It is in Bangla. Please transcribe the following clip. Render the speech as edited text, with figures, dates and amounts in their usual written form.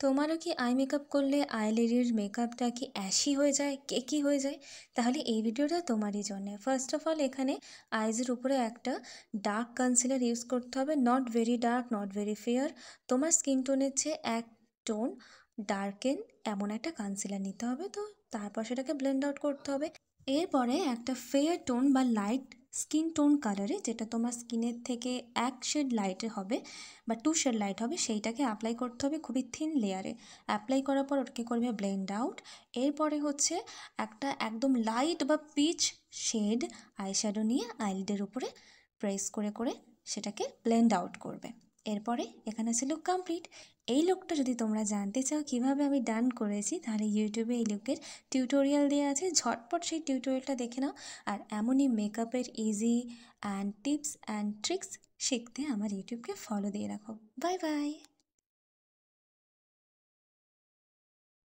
তোমারও কি আই মেকআপ করলে আইলিডের মেকআপটা কি অ্যাশি হয়ে যায়, কেকি হয়ে যায়? তাহলে এই ভিডিওটা তোমারই জন্য। ফার্স্ট অফ অল এখানে আইজের উপরে একটা ডার্ক কনসিলার ইউজ করতে হবে, not very dark, not very fair. তোমার স্কিন টোনের চেয়ে এক টোন ডার্কেন এমন একটা কনসিলার নিতে হবে। তো তারপর সেটাকে ব্লেন্ড আউট করতে হবে। এরপরে একটা ফেয়ার টোন বা লাইট স্কিন টোন কালারে, যেটা তোমার স্কিনের থেকে এক শেড লাইটে হবে বা টু শেড লাইট হবে, সেইটাকে অ্যাপ্লাই করতে হবে খুবই থিন লেয়ারে। অ্যাপ্লাই করার পর ওটাকে করবে ব্লেন্ড আউট। এরপরে হচ্ছে একটা একদম লাইট বা পিচ শেড আইশ্যাডো নিয়ে আইলিডের উপরে প্রেস করে করে সেটাকে ব্লেন্ড আউট করবে। এরপরে এখানে আছে লুক কমপ্লিট। এই লুকটা যদি তোমরা জানতে চাও কিভাবে আমি ডান করেছি, তাহলে ইউটিউবে এই লুকের টিউটোরিয়াল দেওয়া আছে, ঝটপট সেই টিউটোরিয়ালটা দেখে নাও। আর এমনই মেকআপের easy and tips and tricks শিখতে আমার ইউটিউবকে ফলো দিয়ে রাখো। Bye bye.